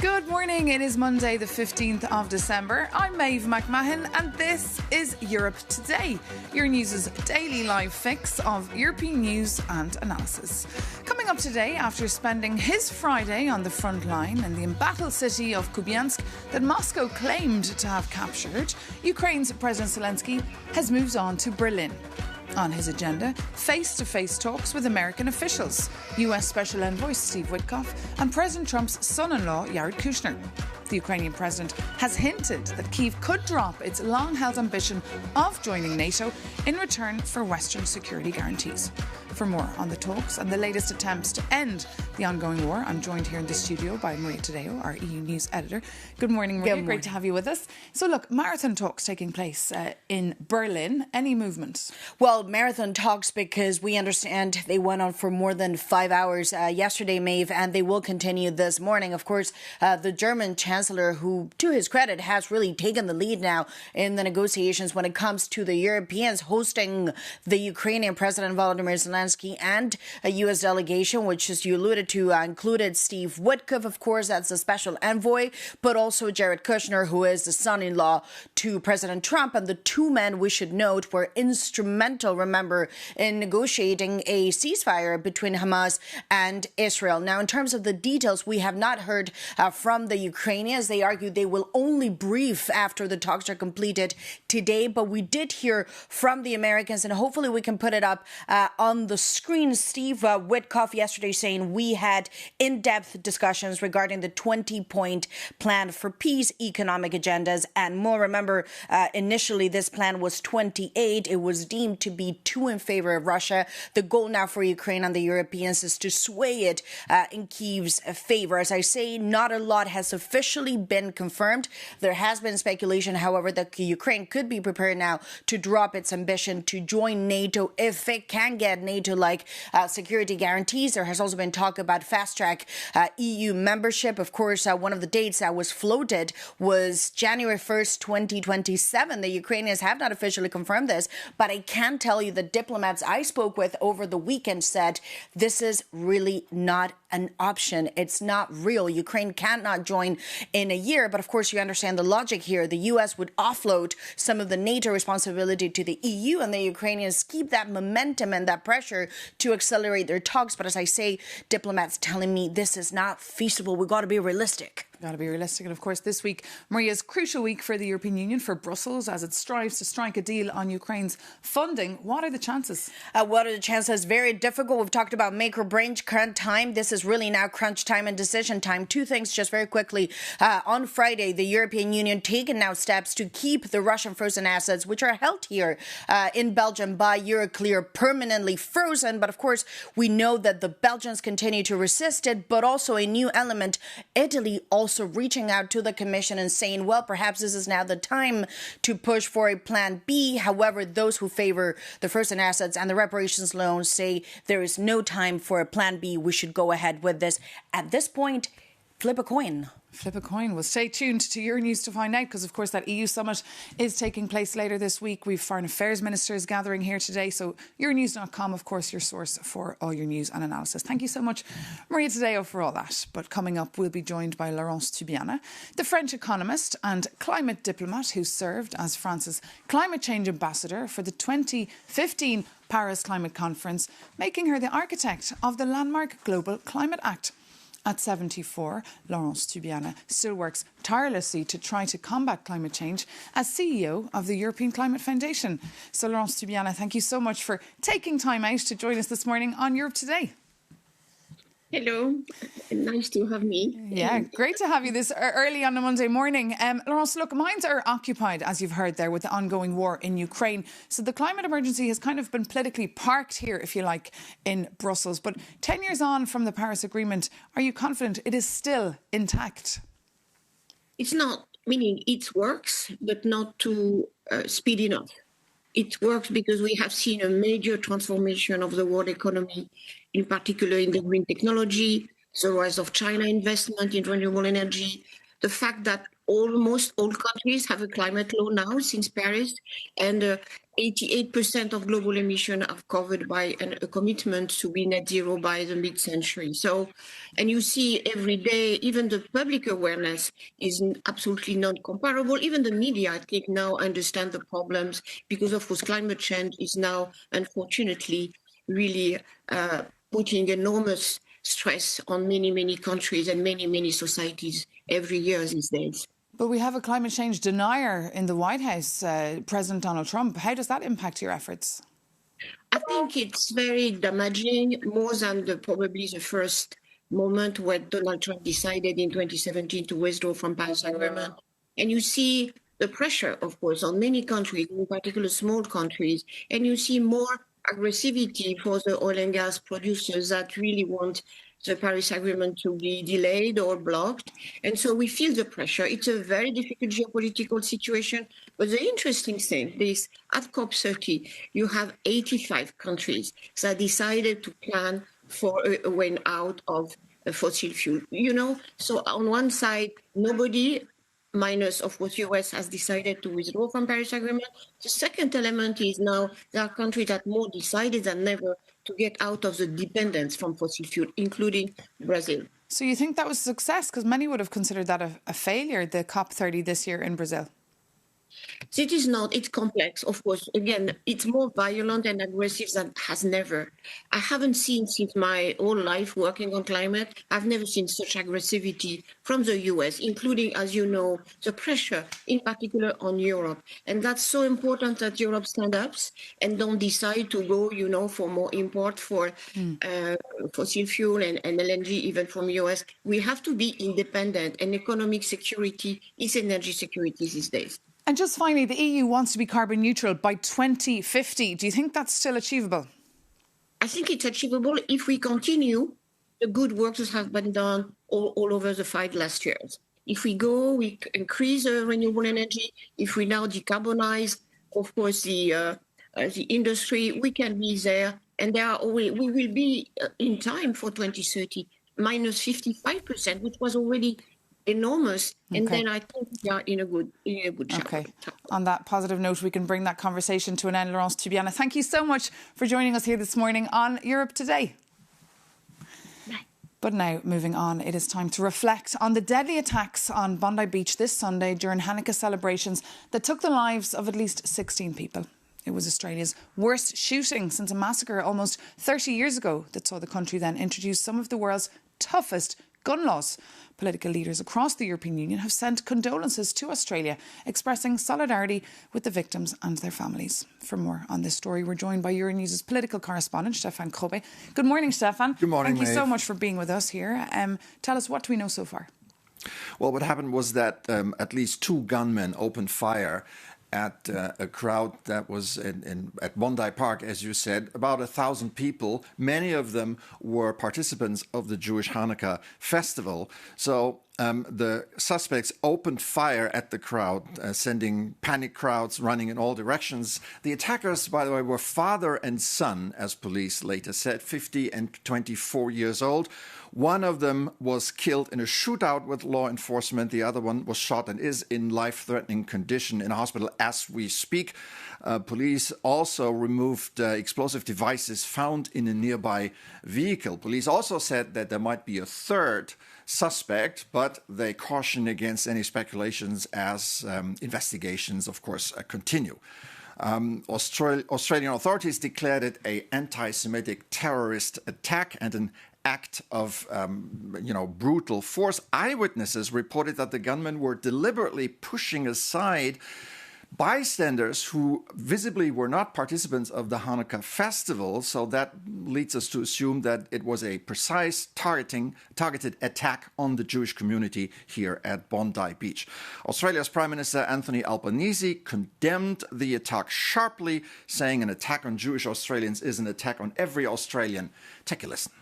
Good morning. It is Monday, the 15th of December. I'm Maeve McMahon, and this is Europe Today, Euronews' daily live fix of European news and analysis. Coming up today, after spending his Friday on the front line in the embattled city of Kupiansk that Moscow claimed to have captured, Ukraine's President Zelensky has moved on to Berlin. On his agenda, face-to-face talks with American officials, US Special Envoy Steve Witkoff and President Trump's son-in-law Jared Kushner. The Ukrainian president has hinted that Kyiv could drop its long-held ambition of joining NATO in return for Western security guarantees. For more on the talks and the latest attempts to end the ongoing war, I'm joined here in the studio by Maria Tadeo, our EU News editor. Good morning, Maria. Great to have you with us. So look, marathon talks taking place in Berlin. Any movement? Well, marathon talks because we understand they went on for more than 5 hours yesterday, Maeve, and they will continue this morning. Of course, the German Chancellor, who, to his credit, has really taken the lead now in the negotiations when it comes to the Europeans, hosting the Ukrainian President Volodymyr Zelensky and a U.S. delegation, which, as you alluded to, included Steve Witkoff, of course, that's the special envoy, but also Jared Kushner, who is the son-in-law to President Trump. And the two men, we should note, were instrumental, remember, in negotiating a ceasefire between Hamas and Israel. Now, in terms of the details, we have not heard from the Ukrainians. They argue they will only brief after the talks are completed today. But we did hear from the Americans, and hopefully we can put it up on the screen. Steve Witkoff yesterday saying we had in-depth discussions regarding the 20-point plan for peace, economic agendas, and more. Remember, initially this plan was 28. It was deemed to be too in favor of Russia. The goal now for Ukraine and the Europeans is to sway it in Kyiv's favor. As I say, not a lot has officially been confirmed. There has been speculation, however, that Ukraine could be prepared now to drop its ambition to join NATO if it can get NATO-like security guarantees. There has also been talk about fast-track EU membership. Of course, one of the dates that was floated was January 1st, 2027. The Ukrainians have not officially confirmed this, but I can tell you the diplomats I spoke with over the weekend said this is really not an option. It's not real. Ukraine cannot join in a year. But of course, you understand the logic here. The U.S. would offload some of the NATO responsibility to the EU, and the Ukrainians keep that momentum and that pressure to accelerate their talks. But as I say, diplomats telling me this is not feasible. We've got to be realistic. Got to be realistic. And of course, this week, Maria's crucial week for the European Union, for Brussels, as it strives to strike a deal on Ukraine's funding. What are the chances? What are the chances? Very difficult. We've talked about make or break crunch time. This is really now crunch time and decision time. Two things just very quickly. On Friday, the European Union taken now steps to keep the Russian frozen assets, which are held here in Belgium by Euroclear, permanently frozen. But of course, we know that the Belgians continue to resist it. But also a new element, Italy also reaching out to the Commission and saying, well, perhaps this is now the time to push for a plan B. However, those who favor the frozen assets and the reparations loans say there is no time for a plan B. We should go ahead with this. At this point, flip a coin. Flip a coin. Well, stay tuned to Euronews to find out, because, of course, that EU summit is taking place later this week. We've foreign affairs ministers gathering here today. So Euronews.com, of course, your source for all your news and analysis. Thank you so much, Maria Tadeo, for all that. But coming up, we'll be joined by Laurence Tubiana, the French economist and climate diplomat who served as France's climate change ambassador for the 2015 Paris Climate Conference, making her the architect of the landmark Global Climate Act. At 74, Laurence Tubiana still works tirelessly to try to combat climate change as CEO of the European Climate Foundation. So, Laurence Tubiana, thank you so much for taking time out to join us this morning on Europe Today. Hello, nice to have me. Yeah, great to have you this early on a Monday morning. Laurence, look, minds are occupied, as you've heard there, with the ongoing war in Ukraine. So the climate emergency has kind of been politically parked here, if you like, in Brussels. But 10 years on from the Paris Agreement, are you confident it is still intact? It's not, meaning it works, but not to speed enough. It works because we have seen a major transformation of the world economy, in particular in the green technology, the rise of China investment in renewable energy, the fact that almost all countries have a climate law now since Paris, and 88% of global emissions are covered by a commitment to be net zero by the mid-century. So, and you see every day, even the public awareness is absolutely not comparable. Even the media, I think, now understand the problems because, of course, climate change is now, unfortunately, really putting enormous stress on many, many countries and many, many societies every year these days. But we have a climate change denier in the White House, President Donald Trump. How does that impact your efforts? I think it's very damaging, more than probably the first moment when Donald Trump decided in 2017 to withdraw from Paris Agreement. And you see the pressure, of course, on many countries, in particular small countries, and you see more aggressivity for the oil and gas producers that really want the Paris Agreement to be delayed or blocked. And so we feel the pressure. It's a very difficult geopolitical situation. But the interesting thing is at COP30, you have 85 countries that decided to plan for a way out of fossil fuel. You know, so on one side, nobody, minus, of course, US has decided to withdraw from Paris Agreement. The second element is now there are countries that more decided than never to get out of the dependence from fossil fuel, including Brazil. So you think that was a success? Because many would have considered that a failure, the COP30 this year in Brazil. It is not. It's complex, of course. Again, it's more violent and aggressive than has never. I haven't seen since my whole life working on climate, I've never seen such aggressivity from the US, including, as you know, the pressure in particular on Europe. And that's so important that Europe stand up and don't decide to go, you know, for more import for fossil fuel and LNG, even from US. We have to be independent, and economic security is energy security these days. And just finally, the EU wants to be carbon neutral by 2050. Do you think that's still achievable? I think it's achievable if we continue the good work that have been done all over the 5 last years. If we increase renewable energy, if we now decarbonize, of course, the industry, we can be there. And we will be in time for 2030, minus 55%, which was already enormous. And then I think we are in a good shape. Okay. On that positive note, we can bring that conversation to an end. Laurence Tubiana, thank you so much for joining us here this morning on Europe Today. Bye. But now, moving on, it is time to reflect on the deadly attacks on Bondi Beach this Sunday during Hanukkah celebrations that took the lives of at least 16 people. It was Australia's worst shooting since a massacre almost 30 years ago that saw the country then introduce some of the world's toughest gun laws. Political leaders across the European Union have sent condolences to Australia, expressing solidarity with the victims and their families. For more on this story, we're joined by Euronews' political correspondent, Stefan Kobe. Good morning, Stefan. Good morning, Thank you so much for being with us here. Tell us, what do we know so far? Well, what happened was that at least 2 gunmen opened fire at a crowd that was at Bondi Park, as you said, about 1,000 people. Many of them were participants of the Jewish Hanukkah festival. So the suspects opened fire at the crowd, sending panic crowds running in all directions. The attackers, by the way, were father and son, as police later said, 50 and 24 years old. One of them was killed in a shootout with law enforcement. The other one was shot and is in life-threatening condition in a hospital as we speak. Police also removed explosive devices found in a nearby vehicle. Police also said that there might be a third suspect, but they caution against any speculations as investigations, of course, continue. Australian authorities declared it an anti-Semitic terrorist attack and an act of, brutal force. Eyewitnesses reported that the gunmen were deliberately pushing aside bystanders who visibly were not participants of the Hanukkah festival. So that leads us to assume that it was a precise targeted attack on the Jewish community here at Bondi Beach. Australia's Prime Minister Anthony Albanese condemned the attack sharply, saying an attack on Jewish Australians is an attack on every Australian. Take a listen.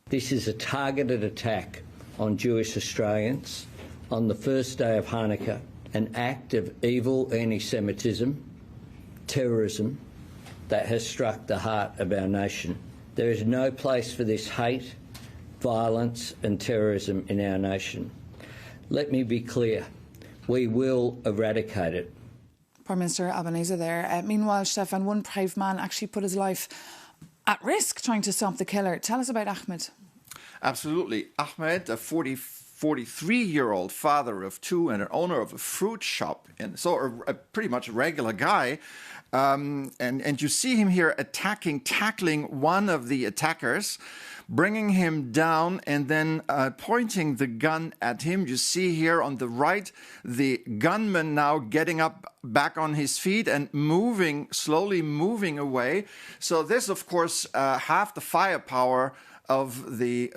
This is a targeted attack on Jewish Australians on the first day of Hanukkah, an act of evil anti-Semitism, terrorism that has struck the heart of our nation. There is no place for this hate, violence and terrorism in our nation. Let me be clear. we will eradicate it. Prime Minister Albanese there. Meanwhile, Stefan, one brave man actually put his life at risk trying to stop the killer. Tell us about Ahmed. Absolutely. Ahmed, a 43-year-old father of two and an owner of a fruit shop, and so a pretty much regular guy. And you see him here tackling one of the attackers, bringing him down and then pointing the gun at him. You see here on the right, the gunman now getting up back on his feet and slowly moving away. So this, of course, half the firepower of the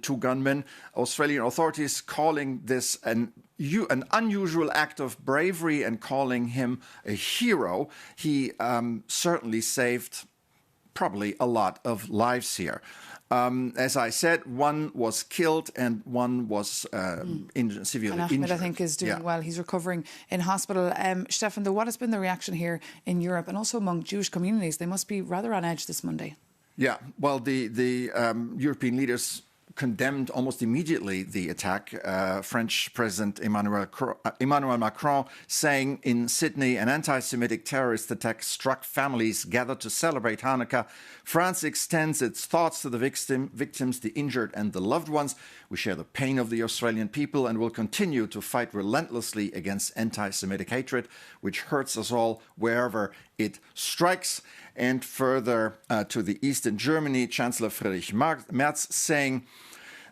two gunmen. Australian authorities calling this an unusual act of bravery and calling him a hero. He certainly saved probably a lot of lives here. As I said, one was killed and one was severely injured. And Ahmed, I think, is doing well. He's recovering in hospital. Stefan, what has been the reaction here in Europe and also among Jewish communities? They must be rather on edge this Monday. Yeah, well, the European leaders condemned almost immediately the attack. French President Emmanuel Macron saying in Sydney, an anti-Semitic terrorist attack struck families gathered to celebrate Hanukkah. France extends its thoughts to the victims, the injured and the loved ones. We share the pain of the Australian people and will continue to fight relentlessly against anti-Semitic hatred, which hurts us all wherever it strikes. And further to the east in Germany, Chancellor Friedrich Merz saying,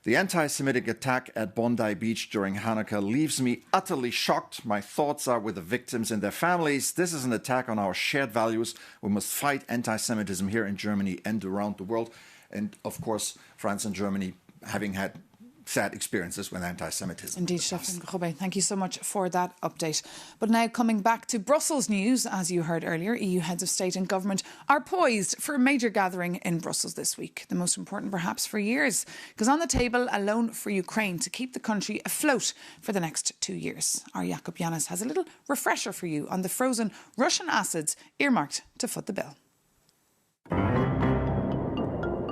the anti-Semitic attack at Bondi Beach during Hanukkah leaves me utterly shocked. My thoughts are with the victims and their families. This is an attack on our shared values. We must fight anti-Semitism here in Germany and around the world. And of course, France and Germany having had sad experiences with anti-Semitism. Indeed, Stefan Grobbe, thank you so much for that update. But now coming back to Brussels news, as you heard earlier, EU heads of state and government are poised for a major gathering in Brussels this week. The most important perhaps for years, because on the table, a loan for Ukraine to keep the country afloat for the next 2 years. Our Jakub Janis has a little refresher for you on the frozen Russian assets earmarked to foot the bill.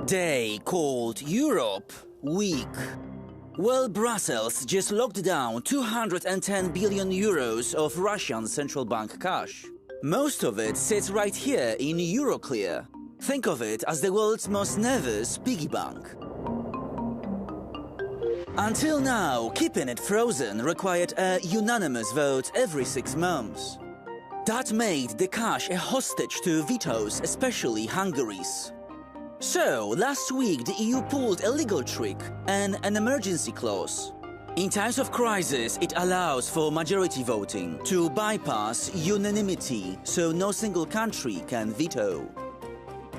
Day called Europe Week. Well, Brussels just locked down 210 billion euros of Russian central bank cash. Most of it sits right here in Euroclear. Think of it as the world's most nervous piggy bank. Until now, keeping it frozen required a unanimous vote every 6 months. That made the cash a hostage to vetoes, especially Hungary's. So, last week the EU pulled a legal trick and an emergency clause. In times of crisis, it allows for majority voting to bypass unanimity, so no single country can veto.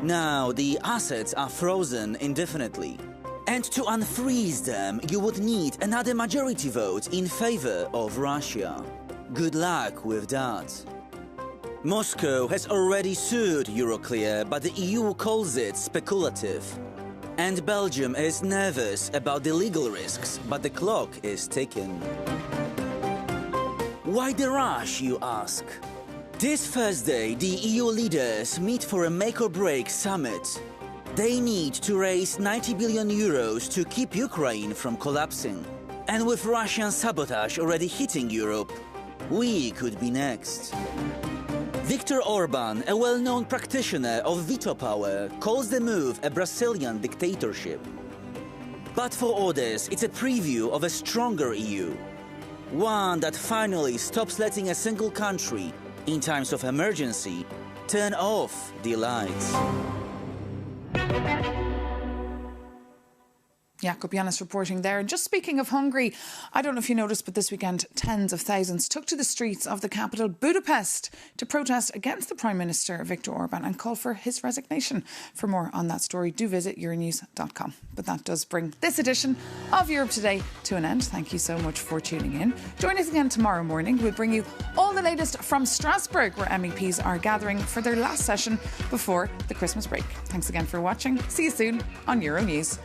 Now, the assets are frozen indefinitely. And to unfreeze them, you would need another majority vote in favor of Russia. Good luck with that. Moscow has already sued Euroclear, but the EU calls it speculative. And Belgium is nervous about the legal risks, but the clock is ticking. Why the rush, you ask? This Thursday, the EU leaders meet for a make-or-break summit. They need to raise 90 billion euros to keep Ukraine from collapsing. And with Russian sabotage already hitting Europe, we could be next. Viktor Orban, a well-known practitioner of veto power, calls the move a Brazilian dictatorship. But for others, it's a preview of a stronger EU. One that finally stops letting a single country, in times of emergency, turn off the lights. Jakub Janis reporting there. And just speaking of Hungary, I don't know if you noticed, but this weekend tens of thousands took to the streets of the capital, Budapest, to protest against the Prime Minister Viktor Orban and call for his resignation. For more on that story, do visit Euronews.com. But that does bring this edition of Europe Today to an end. Thank you so much for tuning in. Join us again tomorrow morning. We'll bring you all the latest from Strasbourg, where MEPs are gathering for their last session before the Christmas break. Thanks again for watching. See you soon on Euronews.